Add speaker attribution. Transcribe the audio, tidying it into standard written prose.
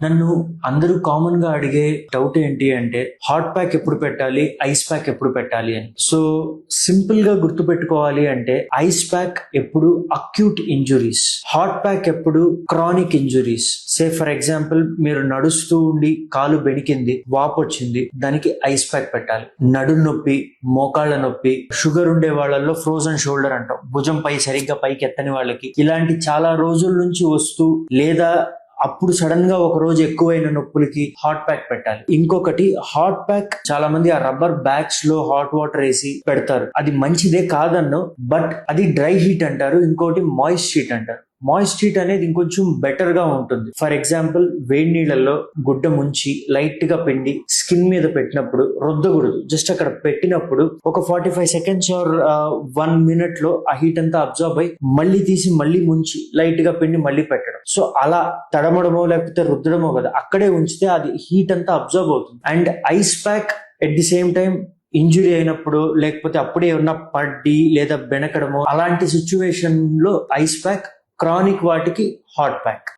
Speaker 1: నన్ను అందరూ కామన్ గా అడిగే డౌట్ ఏంటి అంటే హాట్ ప్యాక్ ఎప్పుడు పెట్టాలి, ఐస్ ప్యాక్ ఎప్పుడు పెట్టాలి అని. సో సింపుల్ గా గుర్తు పెట్టుకోవాలి అంటే ఐస్ ప్యాక్ ఎప్పుడు అక్యూట్ ఇంజురీస్, హాట్ ప్యాక్ ఎప్పుడు chronic injuries. Say for example మీరు నడుస్తూ ఉండి కాలు బెణికింది, వాపు వచ్చింది, దానికి ఐస్ ప్యాక్ పెట్టాలి. నడు నొప్పి, మోకాళ్ళ నొప్పి, షుగర్ ఉండే వాళ్ళల్లో ఫ్రోజన్ షోల్డర్ అంటాం, భుజం పై సరిగ్గా పైకి ఎత్తని వాళ్ళకి, ఇలాంటి చాలా రోజుల నుంచి వస్తూ లేదా అప్పుడు సడన్ గా ఒక రోజు ఎక్కువైన నొప్పులకి హాట్ ప్యాక్ పెట్టాలి. ఇంకొకటి హాట్ ప్యాక్ చాలా మంది ఆ రబ్బర్ బ్యాగ్స్ లో హాట్ వాటర్ వేసి పెడతారు, అది మంచిదే కాదన్ను, బట్ అది డ్రై హీట్ అంటారు. ఇంకోటి మాయిస్ట్ హీట్ అంటారు. మాయిస్ట్ హీట్ అనేది ఇంకొంచెం బెటర్ గా ఉంటుంది. ఫర్ ఎగ్జాంపుల్ వేడి నీళ్ళల్లో గుడ్డ ముంచి లైట్ గా పిండి స్కిన్ మీద పెట్టినప్పుడు రుద్దకూడదు, జస్ట్ అక్కడ పెట్టినప్పుడు ఒక 45 seconds ఆర్ 1 minute లో ఆ హీట్ అంతా అబ్జర్వ్ అయి మళ్ళీ తీసి మళ్ళీ ముంచి లైట్ గా పిండి మళ్ళీ పెట్టడం. సో అలా తడమడమో లేకపోతే రుద్దడమో కదా, అక్కడే ఉంచితే అది హీట్ అంతా అబ్జర్వ్ అవుతుంది. And ice pack at the same time injury అయినప్పుడు లేకపోతే అప్పుడే ఉన్న పడ్డి లేదా బెనకడమో అలాంటి సిచ్యువేషన్ లో ఐస్ ప్యాక్, క్రానిక్ వాటికి హాట్ ప్యాక్.